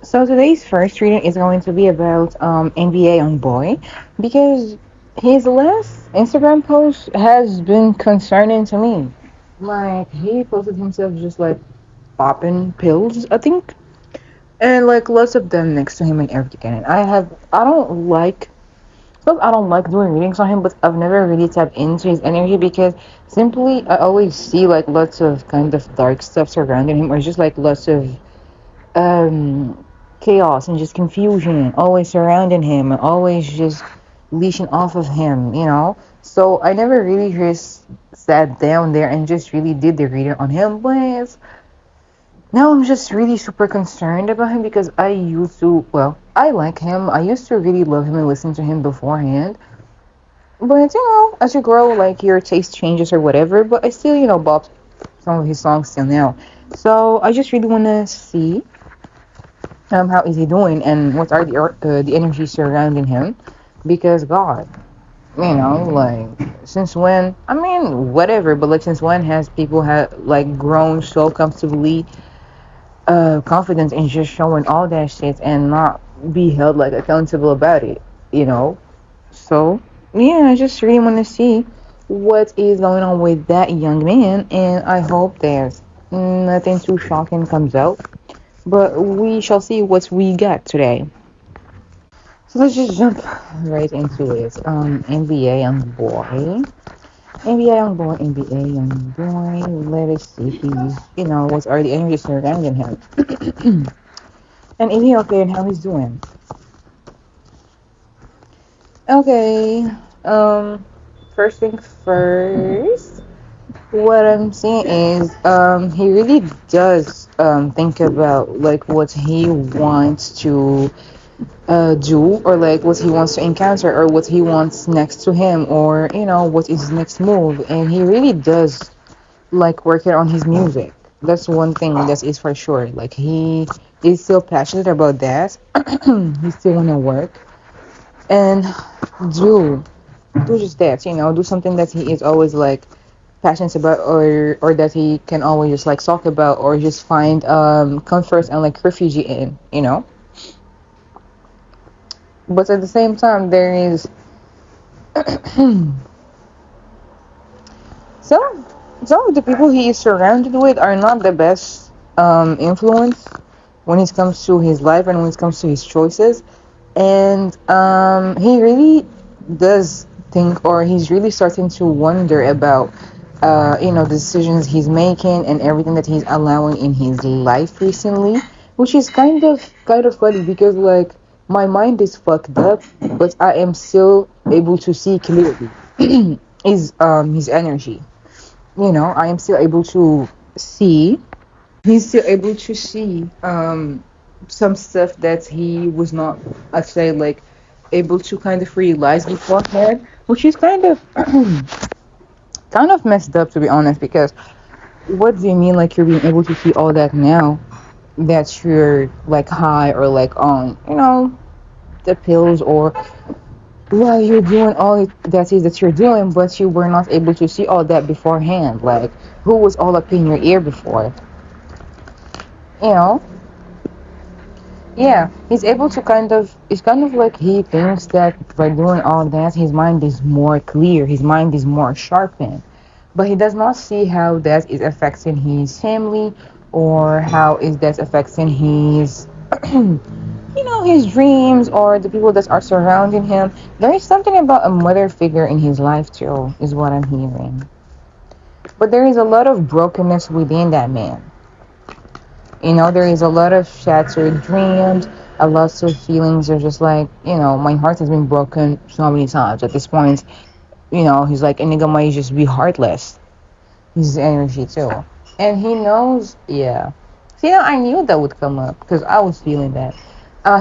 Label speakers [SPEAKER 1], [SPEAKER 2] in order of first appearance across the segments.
[SPEAKER 1] So today's first reading is going to be about NBA on Boy because his last Instagram post has been concerning to me. Like he posted himself just like popping pills, I think, and like lots of them next to him and everything. And I don't like doing readings on him, but I've never really tapped into his energy because simply I always see like lots of kind of dark stuff surrounding him, or just like lots of chaos and just confusion always surrounding him and always just leashing off of him, you know. So I never really just sat down there and just really did the reading on him, but now I'm just really super concerned about him because I like him. I used to really love him and listen to him beforehand. But as you grow, like your taste changes or whatever. But I still, bop some of his songs still now. So I just really want to see how is he doing and what are the energies surrounding him, because God, like since when? I mean, whatever. But like since when has people had like grown so comfortably confident in just showing all that shit and not be held like accountable about it, you know? So, yeah, I just really want to see what is going on with that young man, and I hope there's nothing too shocking comes out. But we shall see what we got today. So let's just jump right into it. NBA young boy. NBA young boy, NBA young boy. Let us see if he's, what are the energies surrounding him. And is he okay and how he's doing? Okay. Um, First thing first, what I'm seeing is he really does think about like what he wants to do, or like what he wants to encounter, or what he wants next to him, or what is his next move, and he really does like working on his music. That's one thing that is for sure. Like he is still passionate about that. He still wanna work and do do just that. Do something that he is always like passionate about, or that he can always just like talk about, or just find comfort and like refuge in. But at the same time, there is some some of the people he is surrounded with are not the best influence when it comes to his life and when it comes to his choices. And he really does think, or he's really starting to wonder about the decisions he's making and everything that he's allowing in his life recently, which is kind of funny because like my mind is fucked up, but I am still able to see clearly his energy. I am still able to see. He's still able to see some stuff that he was not, I'd say, like able to kind of realize beforehand, which is kind of messed up, to be honest. Because what do you mean like you're being able to see all that now that you're like high, or like on the pills, or while you're doing all that is that you're doing, but you were not able to see all that beforehand? Like who was all up in your ear before? you know Yeah, he's able to it's kind of like he thinks that by doing all that, his mind is more clear, his mind is more sharpened. But he does not see how that is affecting his family, or how is that affecting his dreams, or the people that are surrounding him. There is something about a mother figure in his life too, is what I'm hearing. But there is a lot of brokenness within that man. There is a lot of shattered dreams, a lot of feelings are just like, my heart has been broken so many times. At this point, he's like, Inigo might just be heartless. His energy too. And he knows, yeah. See, I knew that would come up because I was feeling that.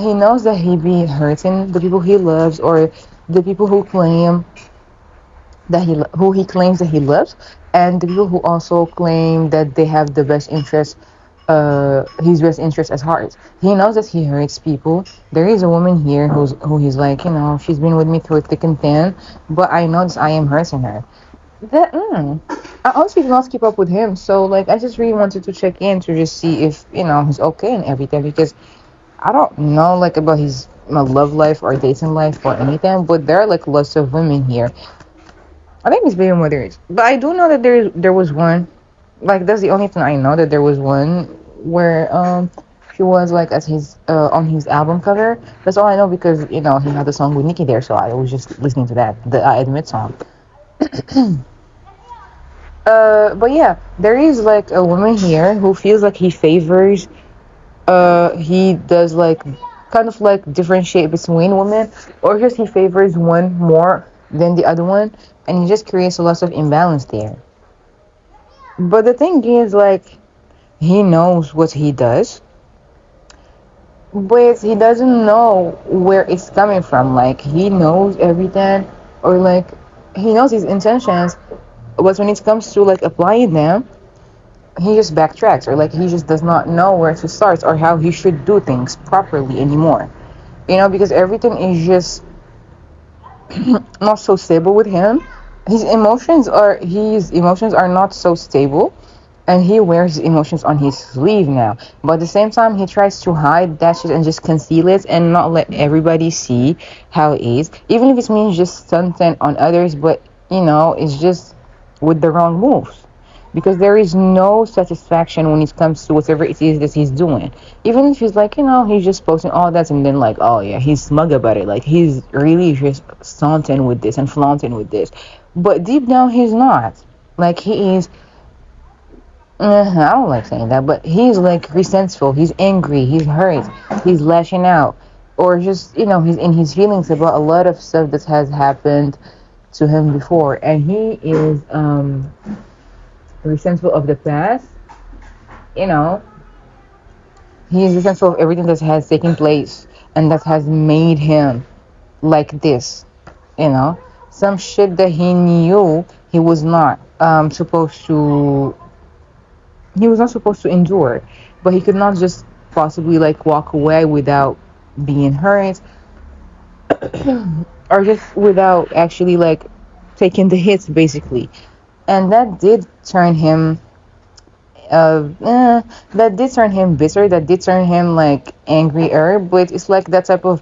[SPEAKER 1] He knows that he be hurting the people he loves, or the people who he claims that he loves, and the people who also claim that they have the best interest, his best interest at heart. He knows that he hurts people. There is a woman here who he's like, she's been with me through thick and thin, but I know that I am hurting her. That I honestly did not keep up with him, so like I just really wanted to check in to just see if he's okay and everything, because I don't know like about his love life or dating life or anything, but there are like lots of women here. I think it's baby mothers, but I do know that there was one. Like that's the only thing I know, that there was one where she was like as his on his album cover. That's all I know because he had the song with Nicki there, so I was just listening to that, the I Admit song. But yeah, there is like a woman here who feels like he does like kind of like differentiate between women, or just he favors one more than the other one, and he just creates a lot of imbalance there. But the thing is, like, he knows what he does, but he doesn't know where it's coming from. Like, he knows everything, or like, he knows his intentions, but when it comes to like applying them, he just backtracks, or like, he just does not know where to start or how he should do things properly anymore. Because everything is just not so stable with him. His emotions are not so stable, and he wears his emotions on his sleeve now. But at the same time, he tries to hide that shit and just conceal it and not let everybody see how it is, even if it means just something on others. But it's just with the wrong moves. Because there is no satisfaction when it comes to whatever it is that he's doing. Even if he's like, he's just posting all that and then like, oh yeah, he's smug about it. Like he's really just stunting with this and flaunting with this. But deep down, he's not. Like he is. I don't like saying that, but he's like resentful. He's angry. He's hurt. He's lashing out, or just he's in his feelings about a lot of stuff that has happened to him before, and he is resentful of the past. You know, he is resentful of everything that has taken place and that has made him like this. You know, some shit that he knew supposed to. He was not supposed to endure, but he could not just possibly like walk away without being hurt, or just without actually like taking the hits, basically. And uh, eh, that did turn him bitter. That did turn him like angrier. But it's like that type of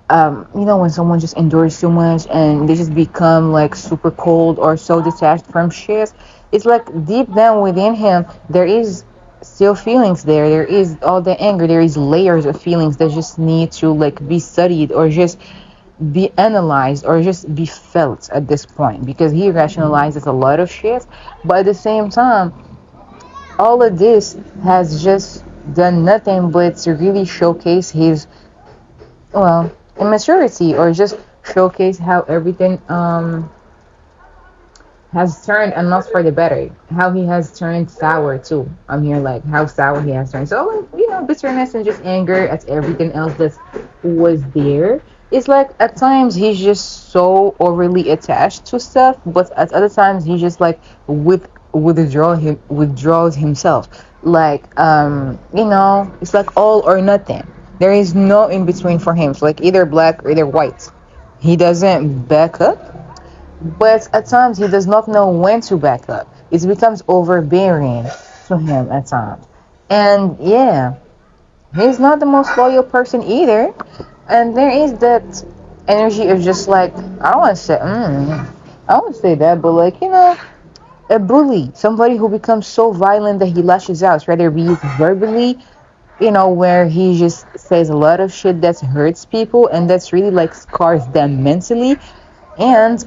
[SPEAKER 1] when someone just endures too much and they just become like super cold or so detached from shit. It's like deep down within him, there is still feelings there. There is all the anger. There is layers of feelings that just need to like be studied or just be analyzed or just be felt at this point, because he rationalizes a lot of shit. But at the same time, all of this has just done nothing but to really showcase his immaturity, or just showcase how everything has turned, and not for the better. How he has turned sour too. I'm here like how sour he has turned. So bitterness and just anger at everything else that was there. It's like at times he's just so overly attached to stuff, but at other times he just like withdraws himself. Like it's like all or nothing. There is no in between for him. So like either black or either white. He doesn't back up, but at times he does not know when to back up. It becomes overbearing to him at times. And yeah, he's not the most loyal person either. And there is that energy of just like, I don't want to say that, but like, a bully, somebody who becomes so violent that he lashes out, whether it be verbally, where he just says a lot of shit that hurts people and that's really like scars them mentally. And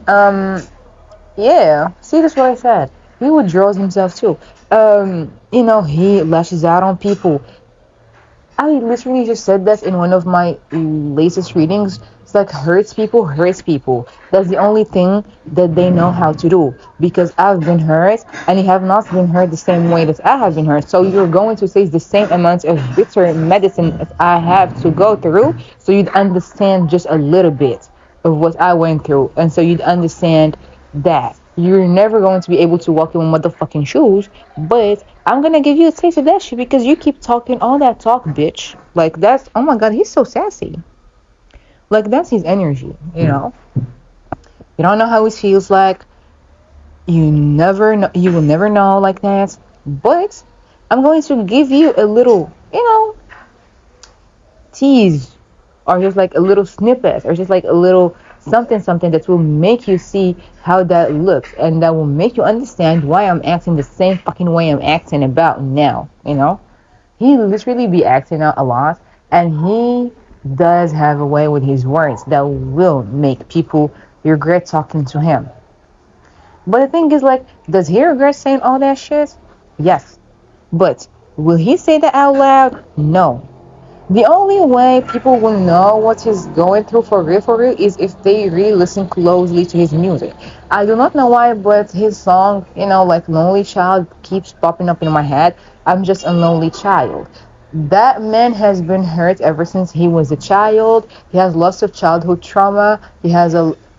[SPEAKER 1] yeah, see, that's what I said. He withdraws himself too. He lashes out on people. I literally just said that in one of my latest readings. It's like hurts people. That's the only thing that they know how to do. Because I've been hurt, and you have not been hurt the same way that I have been hurt. So you're going to face the same amount of bitter medicine that I have to go through. So you'd understand just a little bit of what I went through, and so you'd understand that you're never going to be able to walk in my motherfucking shoes, but I'm gonna give you a taste of that shit because you keep talking all that talk, bitch. Like that's, oh my god, he's so sassy. Like that's his energy, you know. You don't know how it feels like. You never know. You will never know like that. But I'm going to give you a little, tease or just like a little snippet or just like a little something something that will make you see how that looks and that will make you understand why I'm acting the same fucking way I'm acting about now, you know? He literally be acting out a lot and he does have a way with his words that will make people regret talking to him. But the thing is like, does he regret saying all that shit? Yes. But will he say that out loud? No. The only way people will know what he's going through for real, is if they really listen closely to his music. I do not know why, but his song, like Lonely Child, keeps popping up in my head. I'm just a lonely child. That man has been hurt ever since he was a child. He has lots of childhood trauma.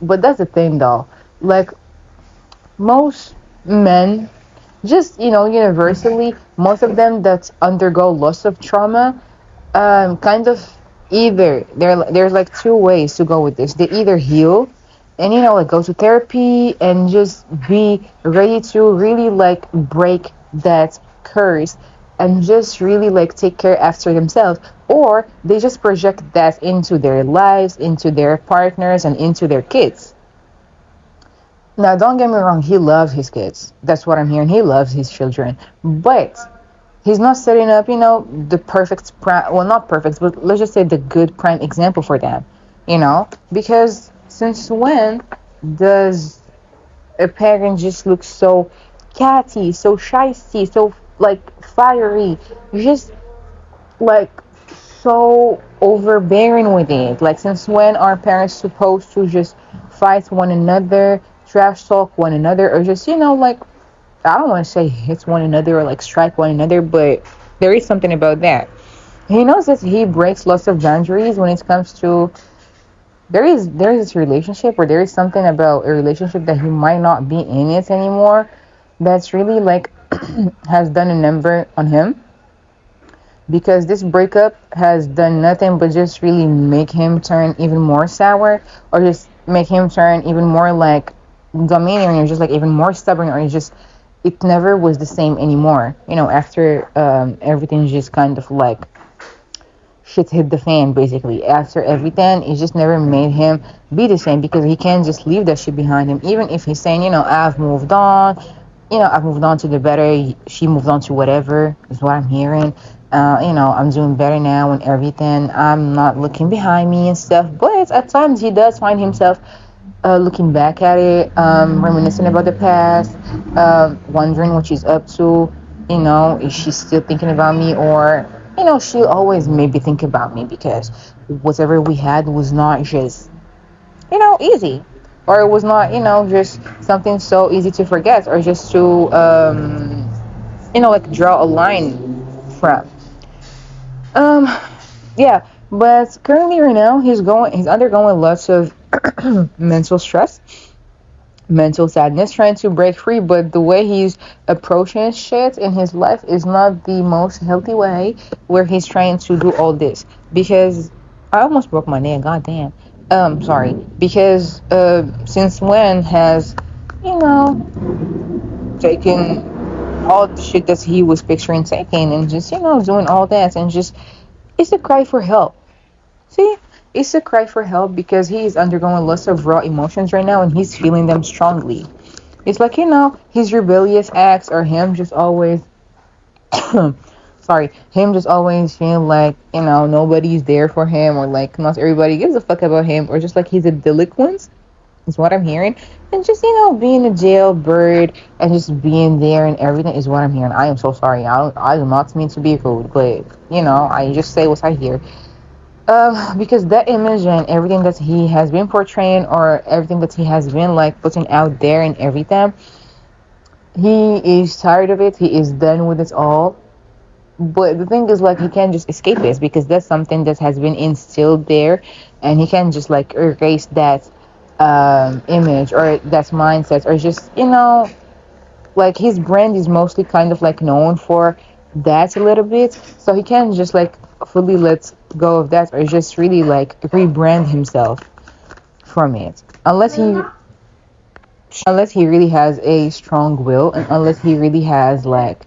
[SPEAKER 1] But that's the thing though. Like, most men, just, universally, most of them that undergo loss of trauma, kind of either there's like two ways to go with this. They either heal and like go to therapy and just be ready to really like break that curse and just really like take care after themselves, or they just project that into their lives, into their partners, and into their kids. Now, don't get me wrong, he loves his kids. That's what I'm hearing. He loves his children. But he's not setting up, the perfect prime, well, not perfect, but let's just say the good prime example for them, because since when does a parent just look so catty, so shysty, so like fiery, just like so overbearing with it? Like, since when are parents supposed to just fight one another, trash talk one another, or just, like, I don't want to say hit one another or like strike one another, but there is something about that. He knows that he breaks lots of boundaries when it comes to there is this relationship, or there is something about a relationship that he might not be in it anymore, that's really like has done a number on him, because this breakup has done nothing but just really make him turn even more sour, or just make him turn even more like domineering, or just like even more stubborn, or just it never was the same anymore. After everything just kind of like shit hit the fan, basically. After everything, it just never made him be the same, because he can't just leave that shit behind him. Even if he's saying, I've moved on, I've moved on to the better, she moved on to whatever, is what I'm hearing. I'm doing better now and everything. I'm not looking behind me and stuff. But at times he does find himself looking back at it, reminiscing about the past, wondering what she's up to. Is she still thinking about me? Or, she'll always maybe think about me, because whatever we had was not just, easy. Or it was not, just something so easy to forget, or just to, like draw a line from. Um, yeah, but currently right now he's undergoing lots of mental stress, mental sadness, trying to break free. But the way he's approaching shit in his life is not the most healthy way, where he's trying to do all this. Because I almost broke my nail. Goddamn. Sorry. Because since when has, you know taken all the shit that he was picturing taking, and just doing all that, and just it's a cry for help. See, it's a cry for help, because he is undergoing lots of raw emotions right now and he's feeling them strongly. It's like, his rebellious acts, or him just always, sorry, him just always feeling like, nobody's there for him, or like not everybody gives a fuck about him, or just like he's a delinquent, is what I'm hearing. And just, being a jailbird and just being there and everything is what I'm hearing. I am so sorry. I do not mean to be rude, but, I just say what I hear. Because that image and everything that he has been portraying, or everything that he has been like putting out there and everything, he is tired of it. He is done with it all. But the thing is, like, he can't just escape this, because that's something that has been instilled there, and he can't just like erase that image, or that mindset, or just, like, his brand is mostly kind of like known for that a little bit, so he can't just like fully let go of that, or just really like rebrand himself from it, unless he really has a strong will, and unless he really has like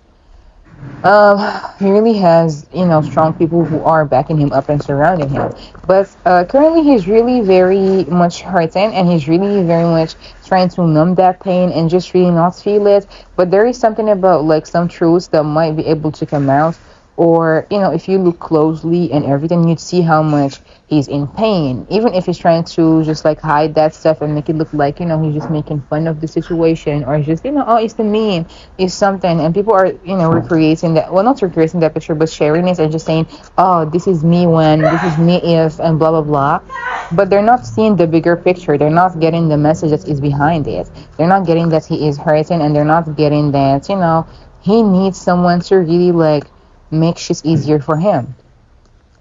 [SPEAKER 1] He really has, strong people who are backing him up and surrounding him. But currently, he's really very much hurting, and he's really very much trying to numb that pain and just really not feel it. But there is something about like some truths that might be able to come out, or if you look closely and everything, you'd see how much he's in pain, even if he's trying to just like hide that stuff and make it look like he's just making fun of the situation, or just oh, it's the meme, it's something, and people are recreating that, well, not recreating that picture but sharing it and just saying, oh, this is me when, this is me if, and blah blah blah. But they're not seeing the bigger picture. They're not getting the message that is behind it. They're not getting that he is hurting, and they're not getting that he needs someone to really like make shit easier for him.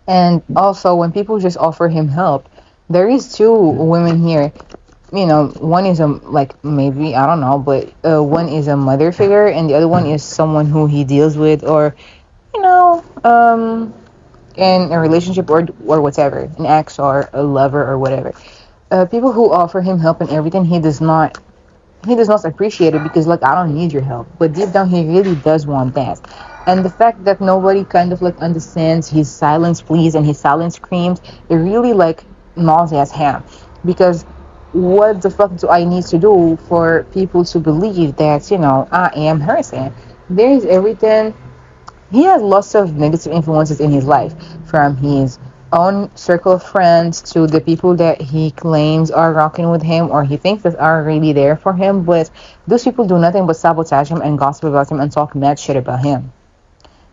[SPEAKER 1] And also, when people just offer him help, there is two women here. One is a like, maybe, I don't know, but one is a mother figure, and the other one is someone who he deals with, or you know, um, in a relationship, or whatever, an ex or a lover or whatever. People who offer him help and everything, he does not appreciate it, because like, I don't need your help, but deep down he really does want that. And the fact that nobody kind of like understands his silence pleas and his silence screams, it really like nauseates him, because what the fuck do I need to do for people to believe that I am hurting? There is everything. He has lots of negative influences in his life, from his own circle of friends to the people that he claims are rocking with him, or he thinks that are really there for him. But those people do nothing but sabotage him and gossip about him and talk mad shit about him.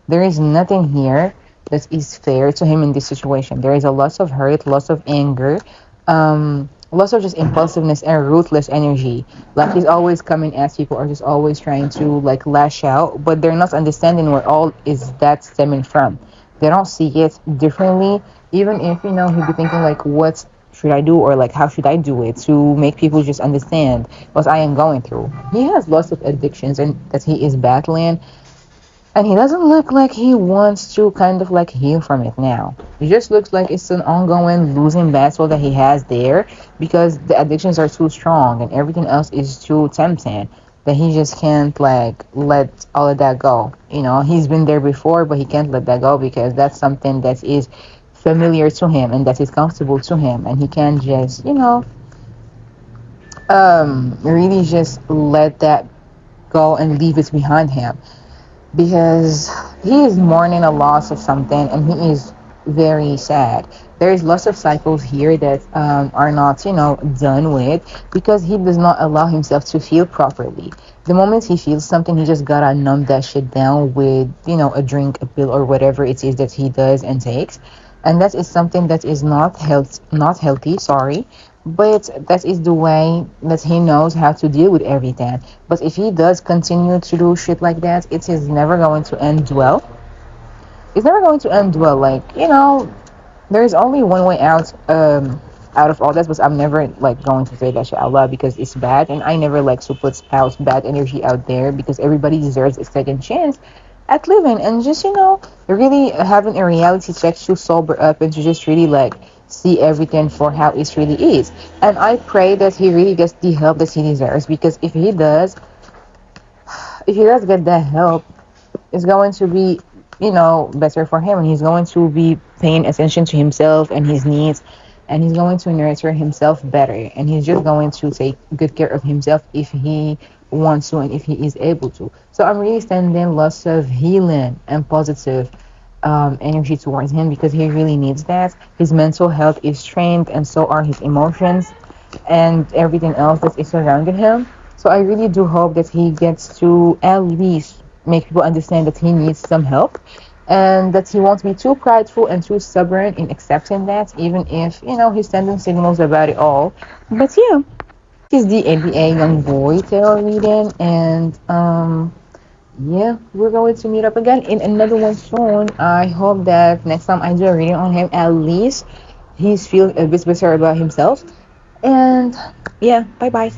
[SPEAKER 1] There is nothing here that is fair to him in this situation. There is a lot of hurt, lots of anger, lots of just impulsiveness and ruthless energy. Like, he's always coming at people, or just always trying to like lash out, but they're not understanding where all is that stemming from. They don't see it differently, even if he'd be thinking like, what should I do, or like, how should I do it to make people just understand what I am going through. He has lots of addictions and that he is battling, and he doesn't look like he wants to kind of like heal from it now. It just looks like it's an ongoing losing battle that he has there, because the addictions are too strong and everything else is too tempting, that he just can't like let all of that go. He's been there before, but he can't let that go, because that's something that is familiar to him and that is comfortable to him, and he can't just really just let that go and leave it behind him, because he is mourning a loss of something, and he is very sad. There is lots of cycles here that are not done with, because he does not allow himself to feel properly. The moment he feels something, he just gotta numb that shit down with a drink, a pill, or whatever it is that he does and takes. And that is something that is not healthy, sorry, but that is the way that he knows how to deal with everything. But if he does continue to do shit like that, it is never going to end well. It's never going to end well. Like, there is only one way out of all this, but I'm never like going to say that shit out loud, because it's bad, and I never like to put out bad energy out there, because everybody deserves a second chance at living, and just really having a reality check to sober up and to just really like see everything for how it really is. And I pray that he really gets the help that he deserves, because if he does get that help, it's going to be better for him, and he's going to be paying attention to himself and his needs, and he's going to nurture himself better, and he's just going to take good care of himself if he wants to and if he is able to. So I'm really sending lots of healing and positive energy towards him, because he really needs that. His mental health is strained, and so are his emotions and everything else that is surrounding him. So I really do hope that he gets to at least make people understand that he needs some help, and that he won't be too prideful and too stubborn in accepting that, even if he's sending signals about it all. But yeah, this is the ABA Young Boy tarot reading, and yeah, we're going to meet up again in another one soon. I hope that next time I do a reading on him, at least he's feeling a bit better about himself. And yeah, bye bye.